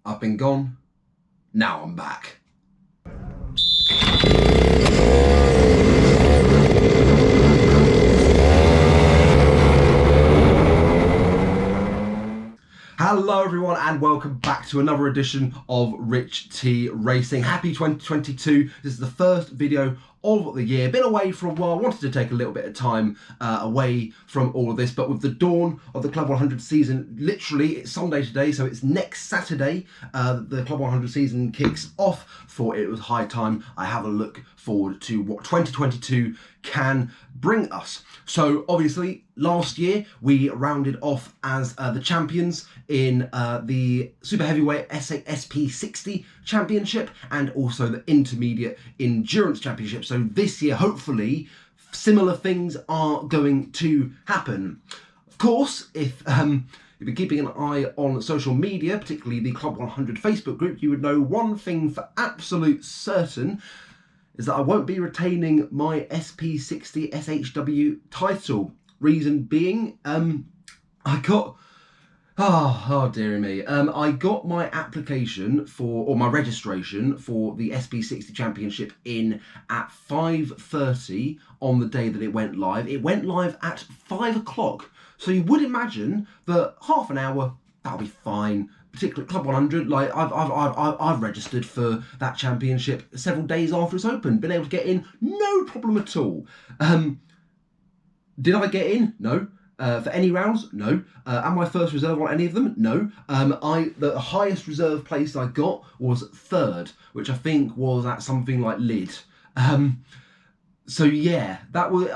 I've been gone, now I'm back. Hello everyone and welcome back to another edition of Rich T Racing. Happy 2022. This is the first video of the year. Been away for a while, wanted to take a little bit of time away from all of this, but with the dawn of the Club 100 season, literally it's Sunday today, so it's next Saturday the Club 100 season kicks off. Thought it was high time I have a look forward to what 2022 can bring us. So obviously last year we rounded off as the champions in the Super Heavyweight SP60 Championship and also the Intermediate Endurance Championship. So this year, hopefully, similar things are going to happen. Of course, if you've been keeping an eye on social media, particularly the Club 100 Facebook group, you would know one thing for absolute certain is that I won't be retaining my SP60 SHW title. Reason being, I got... Oh dearie me. I got my application or my registration for the SP60 Championship in at 5:30 on the day that it went live. It went live at 5 o'clock. So you would imagine that half an hour, that'll be fine. Particularly Club 100, like I've registered for that championship several days after it's opened. Been able to get in, no problem at all. Did I get in? No. For any rounds? No. Am I first reserve on any of them? No. The highest reserve place I got was third, which I think was at something like Lid. So yeah, that was...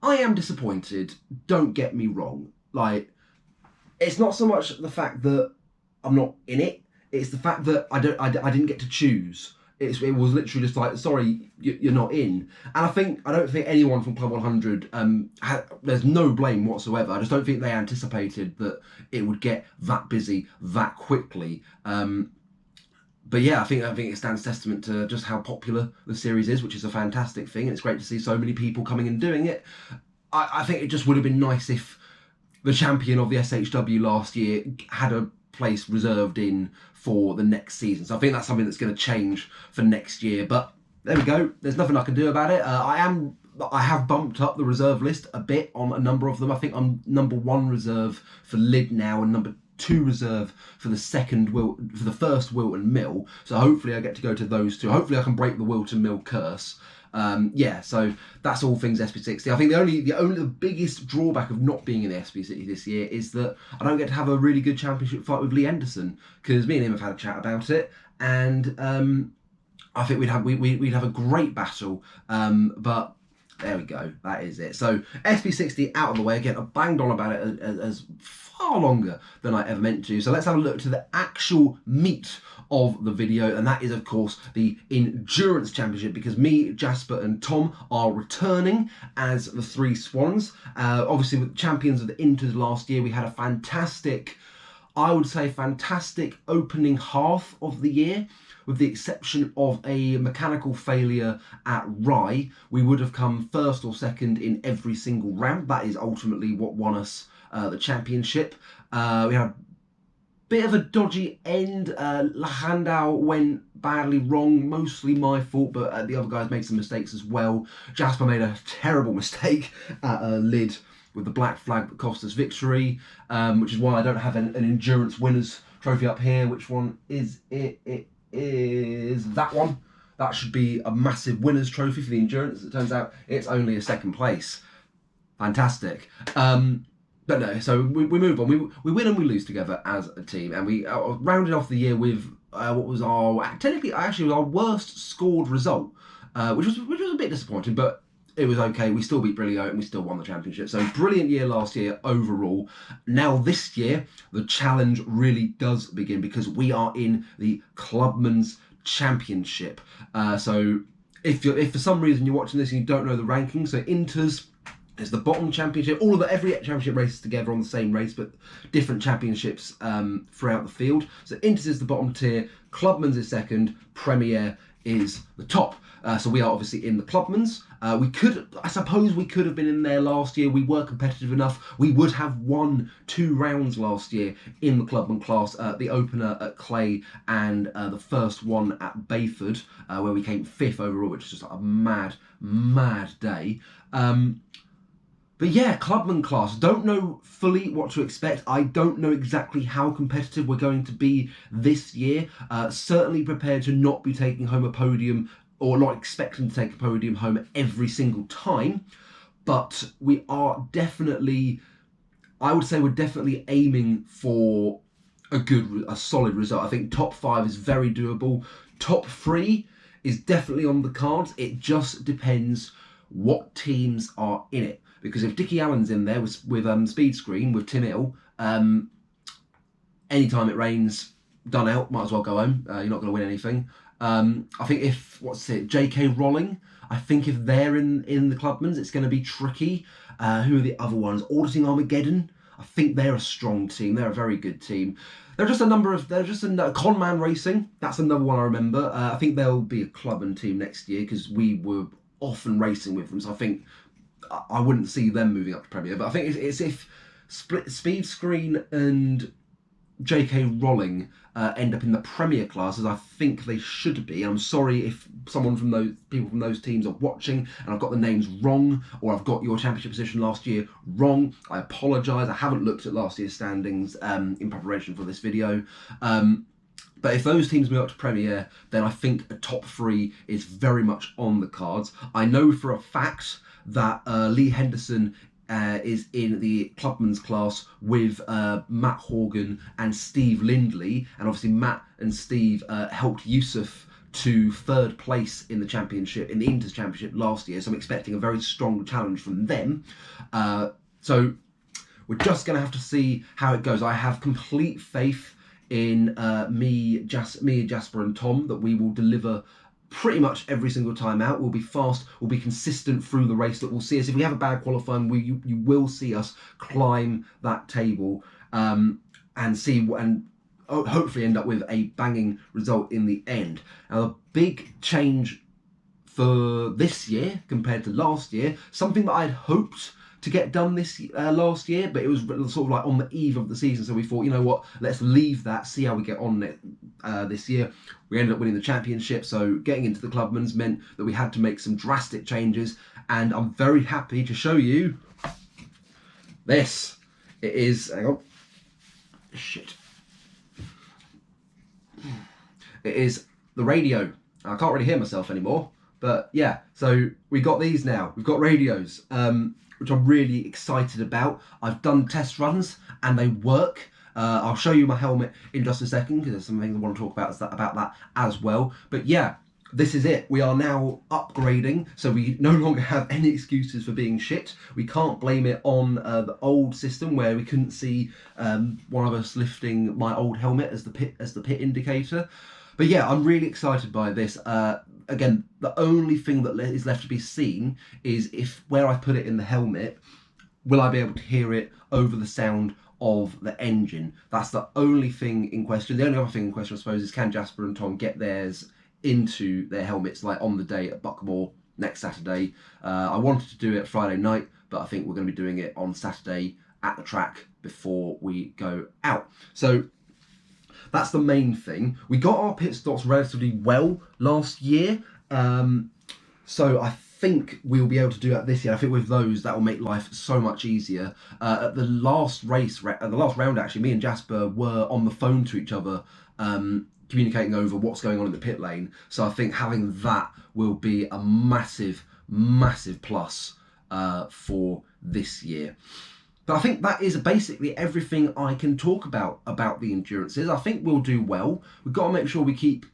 I am disappointed, don't get me wrong. Like, it's not so much the fact that I'm not in it, it's the fact that I didn't get to choose. It was literally just like, sorry, you're not in. And I don't think anyone from Club 100, there's no blame whatsoever. I just don't think they anticipated that it would get that busy that quickly. But yeah, I think it stands testament to just how popular the series is, which is a fantastic thing. And it's great to see so many people coming and doing it. I think it just would have been nice if the champion of the SHW last year had a place reserved in for the next season. So I think that's something that's going to change for next year. But there we go. There's nothing I can do about it. I have bumped up the reserve list a bit on a number of them. I think I'm number 1 reserve for Lid now and number 2 reserve for the first Wilton Mill. So hopefully I get to go to those two. Hopefully I can break the Wilton Mill curse. Yeah, so that's all things SP60. I think the biggest drawback of not being in the SP60 this year is that I don't get to have a really good championship fight with Lee Anderson, because me and him have had a chat about it, and I think we'd have a great battle, but there we go, that is it. So SP60 out of the way. Again, I banged on about it as far longer than I ever meant to. So let's have a look to the actual meat of the video, and that is of course the Endurance Championship, because me, Jasper and Tom are returning as the 3 Swans. Obviously with champions of the Inters last year, we had a fantastic, I would say fantastic opening half of the year. With the exception of a mechanical failure at Rye, we would have come first or second in every single round. That is ultimately what won us the championship. We had a bit of a dodgy end. Lahandau went badly wrong, mostly my fault, but the other guys made some mistakes as well. Jasper made a terrible mistake at Lid with the black flag that cost us victory, which is why I don't have an endurance winners trophy up here. Which one is it? It is that one. That should be a massive winners trophy for the endurance. It turns out it's only a 2nd place. Fantastic. But no, so we move on. We win and we lose together as a team, and we rounded off the year with what was our worst scored result, which was a bit disappointing, but it was okay. We still beat Brilio and we still won the championship. So brilliant year last year overall. Now this year, the challenge really does begin, because we are in the Clubman's Championship. So if for some reason you're watching this and you don't know the rankings, so Inters is the bottom championship. Every championship races together on the same race, but different championships throughout the field. So Inters is the bottom tier, Clubman's is second, Premier is the top. So we are obviously in the Clubman's. I suppose we could have been in there last year. We were competitive enough. We would have won 2 rounds last year in the Clubman class. The opener at Clay and the first one at Bayford, where we came 5th overall, which is just a mad, mad day. But yeah, Clubman class. Don't know fully what to expect. I don't know exactly how competitive we're going to be this year. Certainly prepared to not be taking home a podium, or not expecting to take a podium home every single time. But we are definitely, I would say we're definitely aiming for a solid result. I think top 5 is very doable. Top 3 is definitely on the cards. It just depends what teams are in it. Because if Dickie Allen's in there with Speed Screen, with Tim Hill, anytime it rains, done out, might as well go home. You're not going to win anything. I think J.K. Rowling, I think if they're in the Clubman's, it's going to be tricky. Who are the other ones? Auditing Armageddon, I think they're a strong team. They're a very good team. They're just Conman Racing, that's another one I remember. I think they'll be a Clubman team next year because we were often racing with them. So I think I wouldn't see them moving up to Premier, but I think it's if Speed Screen and J.K. Rowling end up in the Premier class, as I think they should be. I'm sorry if people from those teams are watching and I've got the names wrong, or I've got your championship position last year wrong. I apologise. I haven't looked at last year's standings in preparation for this video. But if those teams move up to Premier, then I think a top 3 is very much on the cards. I know for a fact that Lee Henderson is in the Clubman's class with Matt Horgan and Steve Lindley, and obviously Matt and Steve helped Yusuf to 3rd place in the championship, in the Inters Championship last year, so I'm expecting a very strong challenge from them. So we're just going to have to see how it goes. I have complete faith in me, Jasper and Tom that we will deliver pretty much every single time out. We'll be fast, we'll be consistent through the race. That we'll see us, if we have a bad qualifying, you will see us climb that table and hopefully end up with a banging result in the end. Now, the big change for this year compared to last year, something that I'd hoped to get done last year, but it was sort of like on the eve of the season, so we thought, you know what, let's leave that, see how we get on this year. We ended up winning the championship, so getting into the Clubman's meant that we had to make some drastic changes, and I'm very happy to show you this. It is, hang on, shit. It is the radio. I can't really hear myself anymore, but yeah, so we got these now. We've got radios, which I'm really excited about. I've done test runs and they work. I'll show you my helmet in just a second because there's some things I want to talk about that as well. But yeah, this is it. We are now upgrading, so we no longer have any excuses for being shit. We can't blame it on the old system where we couldn't see one of us lifting my old helmet as the pit indicator. But yeah, I'm really excited by this. Again, the only thing that is left to be seen is if where I put it in the helmet, will I be able to hear it over the sound of the engine? That's the only thing in question. The only other thing in question, I suppose, is can Jasper and Tom get theirs into their helmets like on the day at Buckmore next Saturday? I wanted to do it Friday night, but I think we're going to be doing it on Saturday at the track before we go out. So that's the main thing. We got our pit stops relatively well last year, so I think we'll be able to do that this year. I think with those, that will make life so much easier. At the last round, actually, me and Jasper were on the phone to each other, communicating over what's going on in the pit lane. So I think having that will be a massive, massive plus for this year. But I think that is basically everything I can talk about the endurances. I think we'll do well. We've got to make sure we keep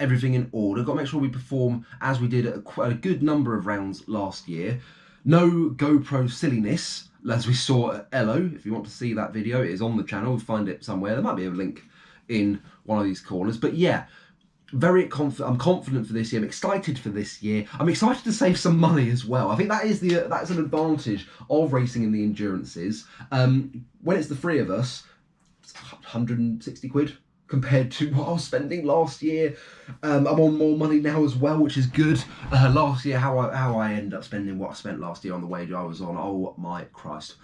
everything in order. Got to make sure we perform as we did at quite a good number of rounds last year. No GoPro silliness, as we saw at Elo. If you want to see that video, it is on the channel. We'll find it somewhere. There might be a link in one of these corners. But yeah, I'm confident for this year. I'm excited for this year. I'm excited to save some money as well. I think that's an advantage of racing in the endurances. When it's the three of us, it's 160 quid compared to what I was spending last year. I'm on more money now as well, which is good. Last year, how I ended up spending what I spent last year on the wage I was on. Oh my Christ.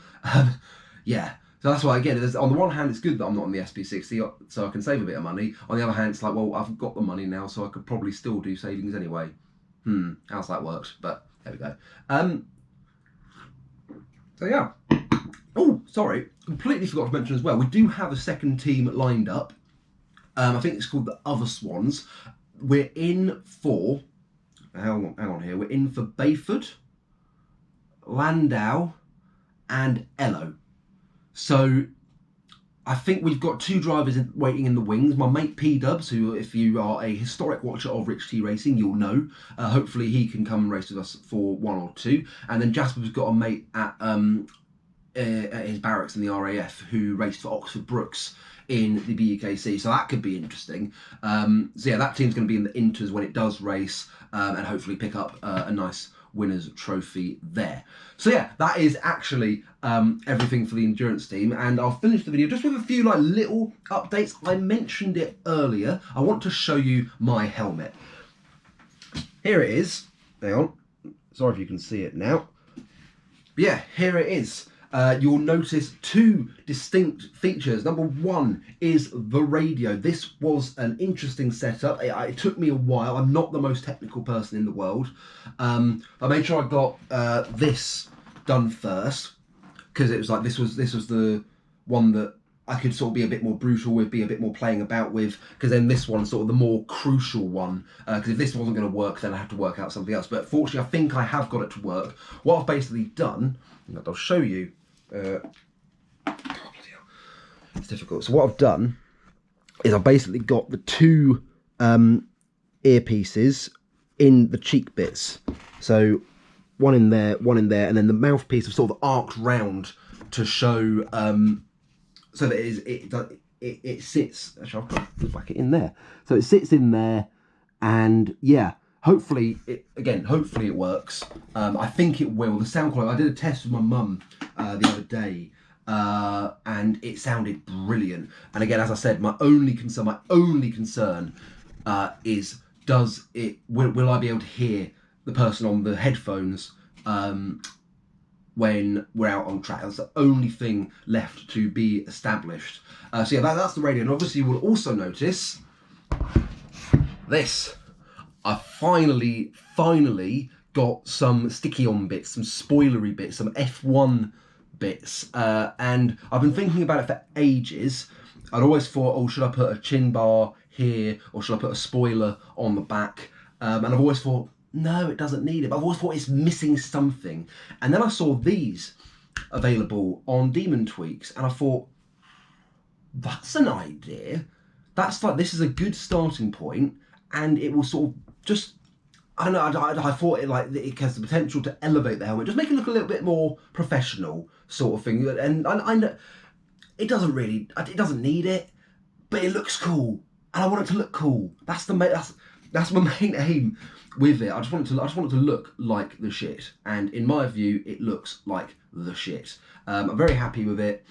Yeah. So that's why, again, on the one hand, it's good that I'm not on the SP60, so I can save a bit of money. On the other hand, it's like, well, I've got the money now, so I could probably still do savings anyway. How's that worked? But there we go. So yeah. Oh, sorry, completely forgot to mention as well, we do have a second team lined up. I think it's called the Other Swans. We're in for, hang on here, we're in for Bayford, Landau, and Ello. So I think we've got 2 drivers waiting in the wings. My mate P-Dubs, who, if you are a historic watcher of Rich T Racing, you'll know. Hopefully he can come and race with us for 1 or 2. And then Jasper's got a mate at his barracks in the RAF who raced for Oxford Brooks in the BUKC, so that could be interesting. So yeah, that team's going to be in the Inters when it does race, and hopefully pick up a nice winner's trophy there. So yeah, that is actually everything for the endurance team, and I'll finish the video just with a few like little updates. I mentioned it earlier. I want to show you my helmet. Here it is. Hang on. Sorry if you can see it now. But yeah, here it is. You'll notice 2 distinct features. Number 1 is the radio. This was an interesting setup. It took me a while. I'm not the most technical person in the world. I made sure I got this done first, because it was like this was the one that I could sort of be a bit more brutal with, be a bit more playing about with, because then this one's sort of the more crucial one, because if this wasn't going to work, then I have to work out something else. But fortunately, I think I have got it to work. What I've basically done, and I'll show you, it's difficult. So what I've done is I've basically got the 2 earpieces in the cheek bits. So one in there, and then the mouthpiece of sort of arced round to show, so that it sits. Actually, I'll put back it in there. So it sits in there, and yeah. Hopefully it works. I think it will. The sound quality, I did a test with my mum the other day, and it sounded brilliant. And again, as I said, my only concern is, will I be able to hear the person on the headphones when we're out on track? That's the only thing left to be established. So yeah, that's the radio. And obviously you will also notice this. I finally got some sticky on bits, some spoilery bits, some F1 bits, and I've been thinking about it for ages. I'd always thought, oh, should I put a chin bar here, or should I put a spoiler on the back? And I've always thought, no, it doesn't need it, but I've always thought it's missing something. And then I saw these available on Demon Tweaks, and I thought, that's an idea. That's like, this is a good starting point, and it will sort of just, I don't know, I thought it has the potential to elevate the helmet, just make it look a little bit more professional sort of thing. And I know it doesn't need it, but it looks cool, and I want it to look cool. That's my main aim with it. I just want it to look like the shit, and in my view, it looks like the shit. I'm very happy with it,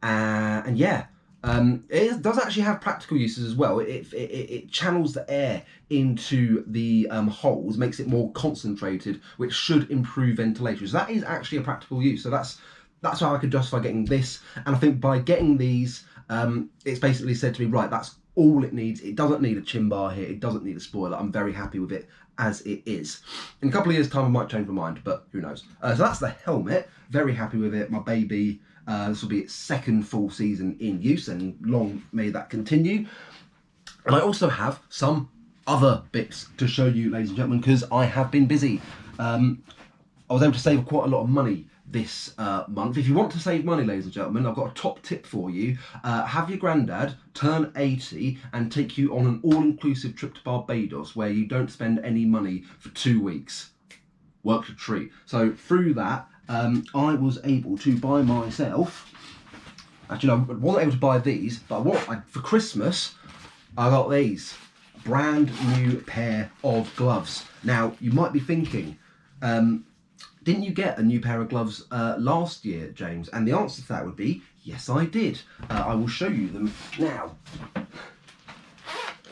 and yeah. It does actually have practical uses as well. It channels the air into the holes, makes it more concentrated, which should improve ventilation. So that is actually a practical use. So that's how I could justify getting this. And I think by getting these, it's basically said to me, right, that's all it needs. It doesn't need a chin bar here. It doesn't need a spoiler. I'm very happy with it as it is. In a couple of years' time, I might change my mind, but who knows. So that's the helmet. Very happy with it. My baby. This will be its 2nd full season in use, and long may that continue. And I also have some other bits to show you, ladies and gentlemen, because I have been busy. I was able to save quite a lot of money this month. If you want to save money, ladies and gentlemen, I've got a top tip for you. Have your granddad turn 80 and take you on an all-inclusive trip to Barbados where you don't spend any money for 2 weeks. Worked a treat. So through that, I was able to buy myself, actually no, I wasn't able to buy these, but for Christmas, I got these. Brand new pair of gloves. Now, you might be thinking, didn't you get a new pair of gloves last year, James? And the answer to that would be, yes, I did. I will show you them now.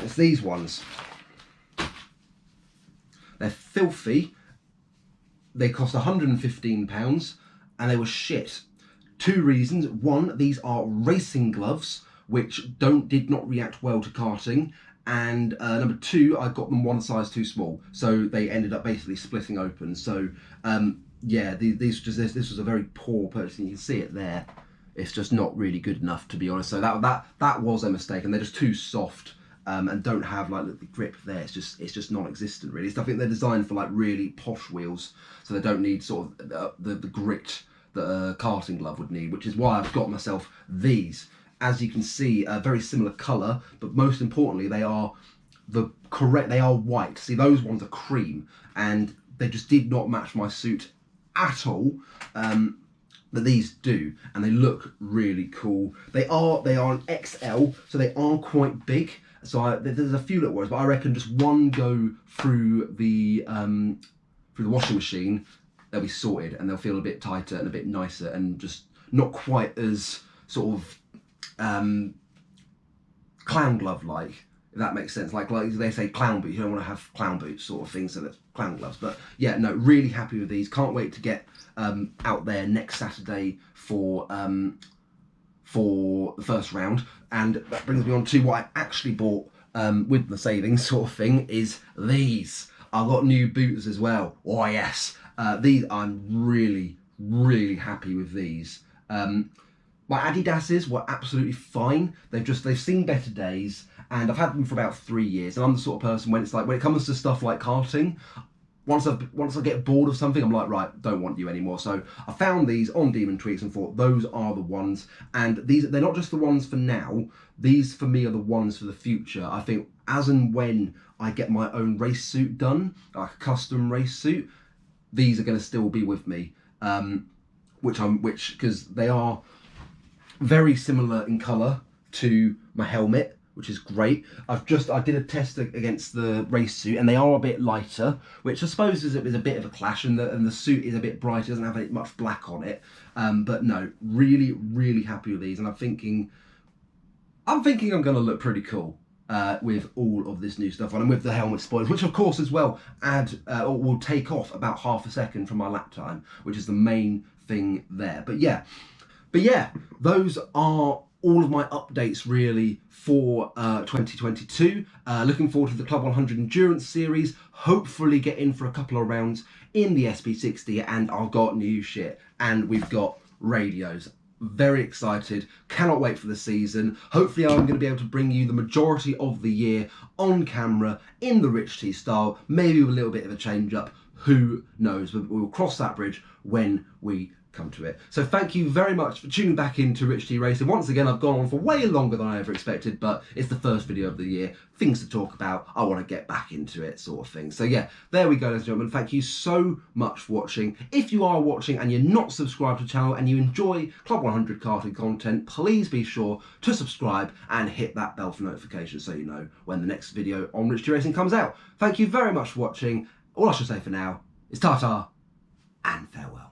It's these ones. They're filthy. They cost £115 and they were shit. 2 reasons. One, these are racing gloves, which did not react well to karting. And number 2, I got them one size too small, so they ended up basically splitting open. So yeah, this was a very poor purchase. You can see it there. It's just not really good enough, to be honest. So that was a mistake, and they're just too soft and don't have like the grip there. It's just non-existent really. So I think they're designed for like really posh wheels, so they don't need sort of the grit that a karting glove would need, which is why I've got myself these. As you can see, a very similar colour, but most importantly, they are white. See, those ones are cream, and they just did not match my suit at all. That these do, and they look really cool. They are an XL, so they are quite big. So there's a few little words, but I reckon just one go through the washing machine, they'll be sorted, and they'll feel a bit tighter and a bit nicer, and just not quite as sort of clown glove like, if that makes sense. Like they say clown boots, you don't want to have clown boots sort of thing, so that's clown gloves. But yeah, no, really happy with these. Can't wait to get out there next Saturday for the first round. And that brings me on to what I actually bought with the savings sort of thing, is these. I've got new boots as well. Oh yes, these, I'm really, really happy with these. My Adidas's were absolutely fine. They've seen better days, and I've had them for about 3 years. And I'm the sort of person when it comes to stuff like karting, once I get bored of something, I'm like, right, don't want you anymore. So I found these on Demon Tweaks and thought those are the ones. And they're not just the ones for now. These for me are the ones for the future. I think as and when I get my own race suit done, like a custom race suit, these are going to still be with me. Because they are very similar in colour to my helmet, which is great. I did a test against the race suit, and they are a bit lighter, which I suppose is a bit of a clash, and the suit is a bit brighter, doesn't have much black on it. But no, really, really happy with these, and I'm thinking I'm going to look pretty cool with all of this new stuff on, and with the helmet spoilers, which of course as well will take off about half a second from my lap time, which is the main thing there. But yeah, those are all of my updates really for 2022. Looking forward to the Club 100 Endurance Series. Hopefully get in for a couple of rounds in the SP60, and I've got new shit, and we've got radios. Very excited, cannot wait for the season. Hopefully I'm going to be able to bring you the majority of the year on camera in the Rich T style, maybe with a little bit of a change up, who knows, but we'll cross that bridge when we come to it. So thank you very much for tuning back into Rich T Racing. Once again, I've gone on for way longer than I ever expected, but it's the first video of the year, things to talk about, I want to get back into it sort of thing. So yeah, there we go, ladies and gentlemen. Thank you so much for watching. If you are watching and you're not subscribed to the channel and you enjoy Club 100 karting content, please be sure to subscribe and hit that bell for notifications so you know when the next video on Rich T Racing comes out. Thank you very much for watching. All I should say for now is ta-ta and farewell.